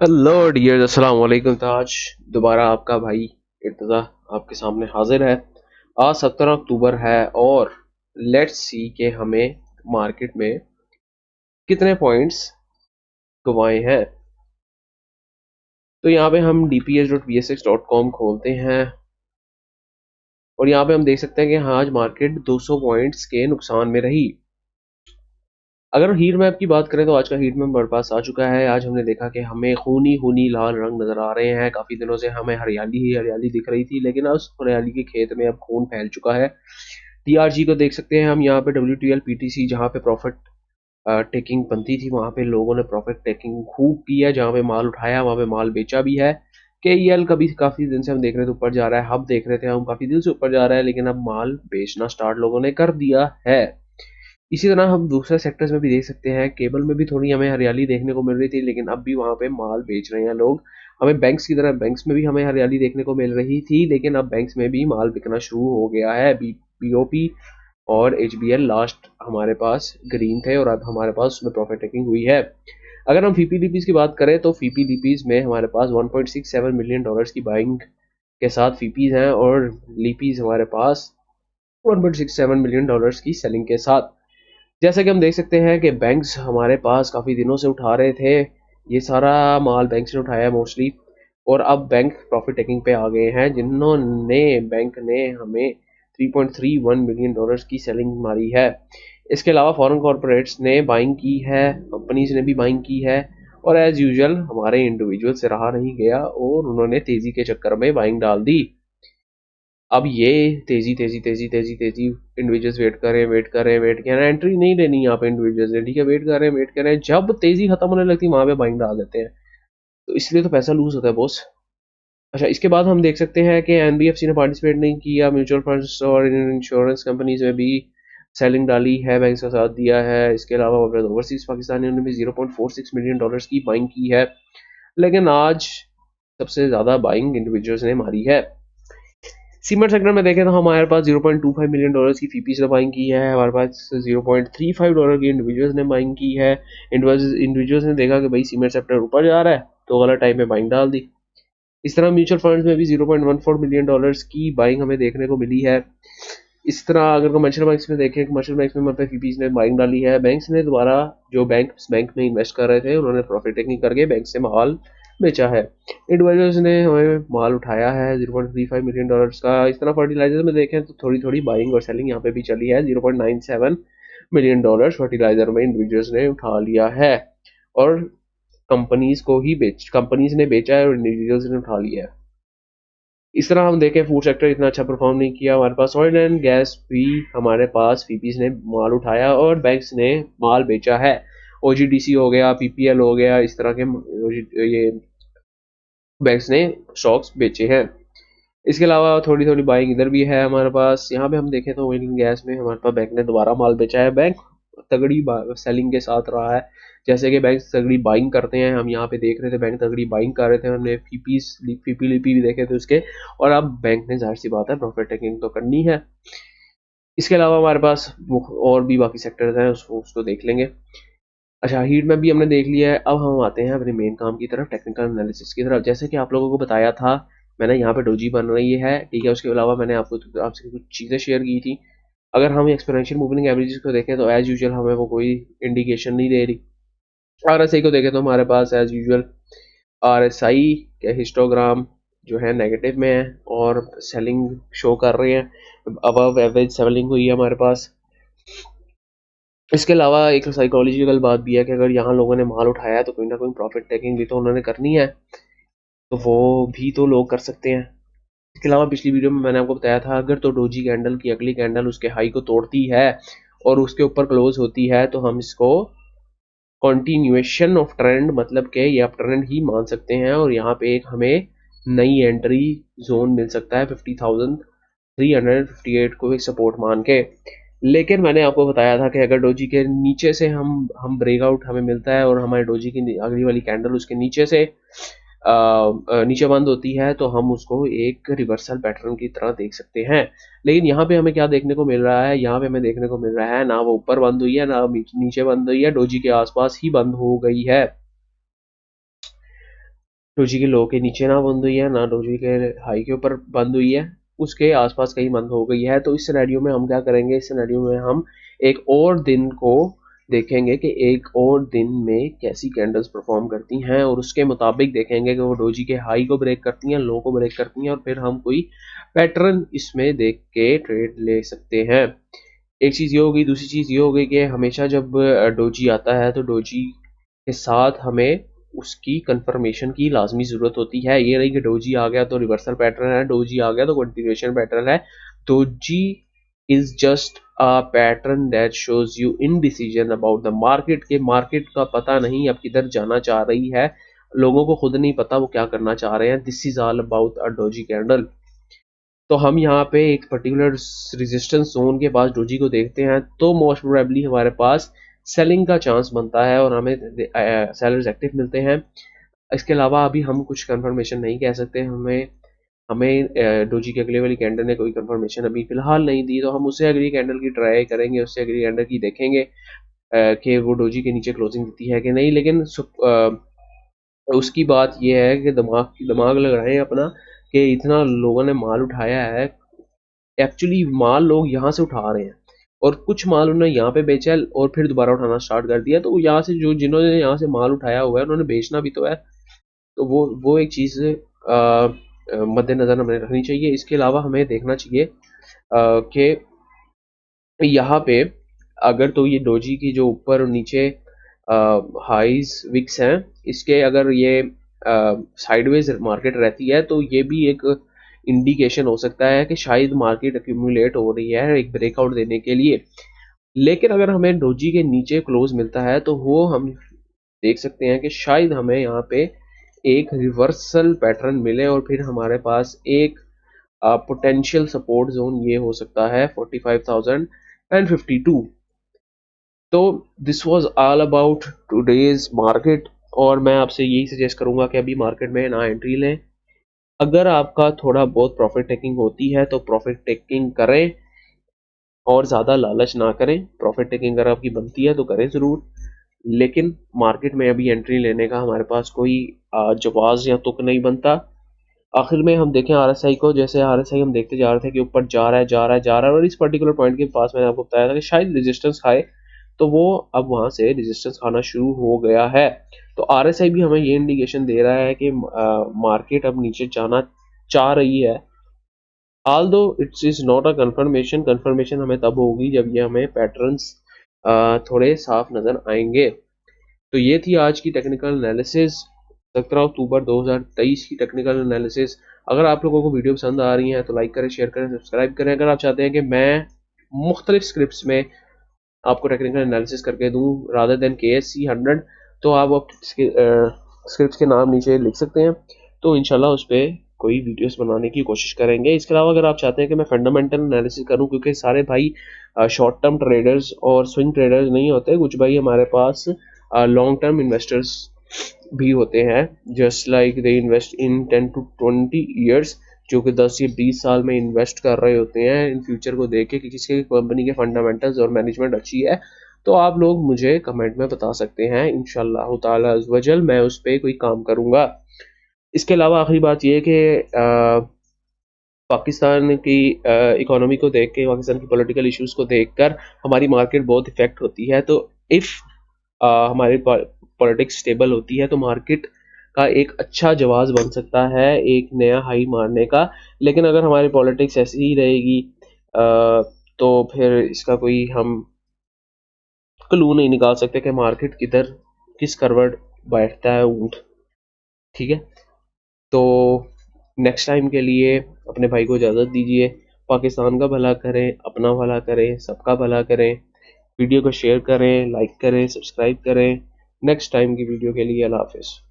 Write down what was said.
Hello dear, अस्सलाम वालेकुम। ताज दोबारा आपका भाई इर्तज़ा आपके सामने हाजिर है। आज 17 अक्टूबर है और लेट्स सी के हमें मार्केट में कितने पॉइंट्स गंवाए हैं। तो यहाँ पे हम dps.bsx.com खोलते हैं और यहाँ पे हम देख सकते हैं कि हाँ, आज मार्केट 200 पॉइंट्स के नुकसान में रही। अगर हीट मैप की बात करें तो आज का हीट मैप हमारे पास आ चुका है। आज हमने देखा कि हमें खूनी खूनी लाल रंग नजर आ रहे हैं। काफी दिनों से हमें हरियाली ही हरियाली दिख रही थी, लेकिन उस हरियाली के खेत में अब खून फैल चुका है। टीआरजी को देख सकते हैं हम यहाँ पे, WTL PTC, जहाँ पे प्रॉफिट टेकिंग बनती थी वहां पे लोगों ने प्रॉफिट टेकिंग खूब की है। जहाँ पे माल उठाया वहां पे माल बेचा भी है। KEL कभी काफी दिन से हम देख रहे थे ऊपर जा रहा है, हम देख रहे थे हम काफी दिन से ऊपर जा रहा है, लेकिन अब माल बेचना स्टार्ट लोगों ने कर दिया है। इसी तरह हम दूसरे सेक्टर्स में भी देख सकते हैं। केबल में भी थोड़ी हमें हरियाली देखने को मिल रही थी, लेकिन अब भी वहां पे माल बेच रहे हैं लोग। हमें बैंक्स की तरह, बैंक्स में भी हमें हरियाली देखने को मिल रही थी, लेकिन अब बैंक्स में भी माल बिकना शुरू हो गया है। BOP और HBL लास्ट हमारे पास ग्रीन थे और अब हमारे पास उसमें प्रॉफिट टेकिंग हुई है। अगर हम फीपीडीपीज की बात करें तो फीपीडीपीज में हमारे पास $1.67 मिलियन की बाइंग के साथ फीपीज हैं और लीपीज हमारे पास $1.67 मिलियन की सेलिंग के साथ। जैसा कि हम देख सकते हैं कि बैंक्स हमारे पास काफ़ी दिनों से उठा रहे थे, ये सारा माल बैंक से उठाया मोस्टली, और अब बैंक प्रॉफिट टेकिंग पे आ गए हैं, जिन्होंने बैंक ने हमें $3.31 मिलियन की सेलिंग मारी है। इसके अलावा फॉरेन कॉरपोरेट्स ने बाइंग की है, कंपनीज ने भी बाइंग की है, और एज यूजुअल हमारे इंडिविजुअल से रहा नहीं गया और उन्होंने तेजी के चक्कर में बाइंग डाल दी। अब ये तेजी तेजी तेजी तेजी तेजी इंडिविजुअल्स वेट कर रहे हैं, वेट कर रहे हैं, वेट कर रहे हैं। एंट्री नहीं लेनी यहाँ पे इंडिविजुअल्स ने, ठीक है, वेट कर रहे हैं, वेट कर रहे हैं। जब तेजी खत्म होने लगती है वहां पे बाइंग डाल देते हैं, तो इसलिए तो पैसा लूज होता है बॉस। अच्छा, इसके बाद हम देख सकते हैं कि NBFC ने पार्टिसिपेट नहीं किया। म्यूचुअल फंड्स और इंश्योरेंस कंपनीज में भी सेलिंग डाली है, बैंक का साथ दिया है। इसके अलावा ओवरसीज पाकिस्तानियों ने भी $0.46 मिलियन की बाइंग की है, लेकिन आज सबसे ज्यादा बाइंग इंडिविजुअल्स ने मारी है। सीमेंट सेक्टर में देखें तो हमारे पास $0.25 मिलियन की फीपीस ने बाइंग की है। हमारे पास $0.35 की इंडिविजुअल्स ने बाइंग की है। इंडिविजुअल्स ने देखा कि भाई सीमेंट सेक्टर ऊपर जा रहा है, तो गलत टाइम में बाइंग डाल दी। इस तरह म्यूचुअल फंड्स में भी $0.14 मिलियन की बाइंग हमें देखने को मिली है। इस तरह अगर कमर्शियल बैंक्स में देखें, कमर्शियल बैंक्स में मतलब फीपीस ने बाइंग डाली है। बैंक्स ने दोबारा, जो बैंक में इन्वेस्ट कर रहे थे, उन्होंने प्रॉफिट टेकिंग करके बैंक से माल बेचा है। इंडिविजुअल्स ने हमें माल उठाया है $0.35 मिलियन का। इस तरह फर्टिलाइजर में देखें तो थोड़ी थोड़ी बाइंग और सेलिंग यहाँ पे भी चली है। $0.97 मिलियन फर्टिलाइजर में इंडिविजुअल्स ने उठा लिया है और कंपनीज ने बेचा है और इंडिविजुअल्स ने उठा लिया है। इस तरह हम देखें फूड सेक्टर इतना अच्छा परफॉर्म नहीं किया। हमारे पास ऑयल एंड गैस भी, हमारे पास फीपीज ने माल उठाया और बैंक्स ने माल बेचा है। OGDC हो गया, PPL हो गया, इस तरह के ये बैंक्स ने स्टॉक्स बेचे हैं। इसके अलावा थोड़ी थोड़ी बाइंग इधर भी है हमारे पास। यहाँ पे हम देखें तो ऑयल एंड गैस में हमारे पास बैंक ने दोबारा माल बेचा है। बैंक तगड़ी सेलिंग के साथ रहा है। जैसे कि बैंक तगड़ी बाइंग करते हैं, हम यहाँ पे देख रहे थे बैंक तगड़ी बाइंग कर रहे थे। हमने फीपी लिपी भी देखे थे उसके, और अब बैंक ने जाहिर सी बात है प्रॉफिट टेकिंग तो करनी है। इसके अलावा हमारे पास और भी बाकी सेक्टर्स हैं, उसको देख लेंगे। अच्छा, हीट मैप भी हमने देख लिया है। अब हम आते हैं अपने मेन काम की तरफ, टेक्निकल एनालिसिस की तरफ। जैसे कि आप लोगों को बताया था, मैंने यहाँ पे डोजी बन रही है, ठीक है। उसके अलावा मैंने आपसे कुछ चीज़ें शेयर की थी। अगर हम एक्सपोनेंशियल मूविंग एवरेजेस को देखें तो एज यूजुअल हमें वो कोई इंडिकेशन नहीं दे रही। RSI को देखें तो हमारे पास एज यूजुअल RSI के हिस्टोग्राम जो है नेगेटिव में है और सेलिंग शो कर रहे हैं। अबव एवरेज सेलिंग हुई है हमारे पास। इसके अलावा एक साइकोलॉजिकल बात भी है कि अगर यहाँ लोगों ने माल उठाया है तो कोई ना कोई प्रॉफिट टेकिंग भी तो उन्होंने करनी है, तो वो भी तो लोग कर सकते हैं। इसके अलावा पिछली वीडियो में मैंने आपको बताया था, अगर तो डोजी कैंडल की अगली कैंडल उसके हाई को तोड़ती है और उसके ऊपर क्लोज होती है तो हम इसको कंटिन्यूएशन ऑफ ट्रेंड, मतलब कि ये अप ट्रेंड ही मान सकते हैं। और यहाँ पे एक हमें नई एंट्री जोन मिल सकता है 50,358 को एक सपोर्ट मान के। लेकिन मैंने आपको बताया था कि अगर डोजी के नीचे से हम ब्रेकआउट हमें मिलता है और हमारे डोजी की अगली वाली कैंडल उसके नीचे से नीचे बंद होती है, तो हम उसको एक रिवर्सल पैटर्न की तरह देख सकते हैं। लेकिन यहाँ पे हमें क्या देखने को मिल रहा है, यहाँ पे हमें देखने को मिल रहा है ना वो ऊपर बंद हुई है ना नीचे बंद हुई है, डोजी के आसपास ही बंद हो गई है। डोजी के लो के नीचे ना बंद हुई है, ना डोजी के हाई के ऊपर बंद हुई है, उसके आसपास कहीं बंद हो गई है। तो इस सिनेरियो में हम क्या करेंगे, इस सिनेरियो में हम एक और दिन को देखेंगे कि एक और दिन में कैसी कैंडल्स परफॉर्म करती हैं, और उसके मुताबिक देखेंगे कि वो डोजी के हाई को ब्रेक करती हैं, लो को ब्रेक करती हैं, और फिर हम कोई पैटर्न इसमें देख के ट्रेड ले सकते हैं। एक चीज़ ये हो गई। दूसरी चीज़ ये हो गई कि हमेशा जब डोजी आता है तो डोजी के साथ हमें उसकी कंफर्मेशन की लाजमी ज़रूरत होती है। ये नहीं कि डोजी आ गया तो रिवर्सल पैटर्न है, डोजी आ गया तो कंटिन्यूएशन पैटर्न है। Doji is just a pattern that shows you indecision about the market, के मार्केट का पता नहीं अब किधर जाना चाह रही है, लोगों को खुद नहीं पता वो क्या करना चाह रहे हैं। This is all about a doji candle. तो हम यहाँ पे एक पर्टिकुलर रेजिस्टेंस जोन के पास डोजी को देखते हैं तो मोस्ट प्रोबेबली हमारे पास सेलिंग का चांस बनता है और हमें सेलर्स एक्टिव मिलते हैं। इसके अलावा अभी हम कुछ कंफर्मेशन नहीं कह सकते, हमें हमें डोजी के अगले वाली कैंडल ने कोई कंफर्मेशन अभी फिलहाल नहीं दी, तो हम उससे अगली कैंडल की ट्राई करेंगे, उससे अगली कैंडल की देखेंगे कि वो डोजी के नीचे क्लोजिंग देती है कि नहीं। लेकिन उसकी बात यह है कि दिमाग लगाएं अपना कि इतना लोगों ने माल उठाया है, एक्चुअली माल लोग यहाँ से उठा रहे हैं और कुछ माल उन्होंने यहाँ पे बेचा है और फिर दोबारा उठाना स्टार्ट कर दिया। तो यहाँ से जो जिन्होंने यहाँ से माल उठाया हुआ है उन्होंने बेचना भी तो है, तो वो एक चीज़ मद्देनज़र हमें रखनी चाहिए। इसके अलावा हमें देखना चाहिए कि यहाँ पे अगर तो ये डोजी की जो ऊपर और नीचे हाइज विक्स हैं, इसके अगर ये साइडवेज मार्केट रहती है तो ये भी एक इंडिकेशन हो सकता है कि शायद मार्केट एक्यूमुलेट हो रही है एक ब्रेकआउट देने के लिए। लेकिन अगर हमें डोजी के नीचे क्लोज मिलता है तो वो हम देख सकते हैं कि शायद हमें यहाँ पे एक रिवर्सल पैटर्न मिले और फिर हमारे पास एक पोटेंशियल सपोर्ट जोन ये हो सकता है 45,052। तो this was all about today's market, और मैं आपसे यही सजेस्ट करूंगा कि अभी मार्केट में ना एंट्री लें। अगर आपका थोड़ा बहुत प्रॉफिट टेकिंग होती है तो प्रॉफिट टेकिंग करें और ज़्यादा लालच ना करें। प्रॉफिट टेकिंग अगर आपकी बनती है तो करें ज़रूर, लेकिन मार्केट में अभी एंट्री लेने का हमारे पास कोई जवाज़ या तुक नहीं बनता। आखिर में हम देखें आरएसआई को, जैसे आरएसआई हम देखते जा रहे थे कि ऊपर जा रहा है जा रहा है जा रहा है, और इस पर्टिकुलर पॉइंट के पास मैंने आपको बताया था कि शायद रेजिस्टेंस खाए, तो वो अब वहां से रेजिस्टेंस खाना शुरू हो गया है। तो आरएसआई भी हमें ये इंडिकेशन दे रहा है कि मार्केट अब नीचे जाना चाह रही है। Although it's is not a confirmation, confirmation हमें तब होगी जब ये हमें पैटर्न्स थोड़े साफ नजर आएंगे। तो ये थी आज की टेक्निकल एनालिसिस, 17 अक्टूबर 2023 की टेक्निकल एनालिसिस। अगर आप लोगों को वीडियो पसंद आ रही है तो लाइक करें, शेयर करें, सब्सक्राइब करें। अगर आप चाहते हैं कि मैं मुख्तलिफ स्क्रिप्ट्स में आपको टेक्निकल एनालिसिस करके दूं रादर देन KSC 100, तो आप स्क्रिप्ट्स के नाम नीचे लिख सकते हैं, तो इंशाल्लाह उस पर कोई वीडियोस बनाने की कोशिश करेंगे। इसके अलावा अगर आप चाहते हैं कि मैं फंडामेंटल एनालिसिस करूं, क्योंकि सारे भाई शॉर्ट टर्म ट्रेडर्स और स्विंग ट्रेडर्स नहीं होते, कुछ भाई हमारे पास लॉन्ग टर्म इन्वेस्टर्स भी होते हैं, just like they invest in 10 to 20 years, जो कि 10 या 20 साल में इन्वेस्ट कर रहे होते हैं इन फ्यूचर को देख के कि किसी कंपनी के फंडामेंटल्स और मैनेजमेंट अच्छी है। तो आप लोग मुझे कमेंट में बता सकते हैं, इंशाल्लाह ताला अज़्ज़ वजल मैं उस पर कोई काम करूँगा। इसके अलावा आखिरी बात यह कि पाकिस्तान की इकोनॉमी को देख के, पाकिस्तान की पॉलिटिकल इश्यूज को देखकर हमारी मार्केट बहुत इफेक्ट होती है। तो इफ़ हमारी पॉलिटिक्स स्टेबल होती है तो मार्केट का एक अच्छा जवाब बन सकता है एक नया हाई मारने का। लेकिन अगर हमारी पॉलिटिक्स ऐसी ही रहेगी तो फिर इसका कोई हम क्लू नहीं निकाल सकते कि मार्केट किधर किस करवट बैठता है ऊँट। ठीक है, तो नेक्स्ट टाइम के लिए अपने भाई को इजाज़त दीजिए। पाकिस्तान का भला करें, अपना भला करें, सबका भला करें। वीडियो को शेयर करें, लाइक करें, सब्सक्राइब करें। नेक्स्ट टाइम की वीडियो के लिए अल्लाह हाफिज़।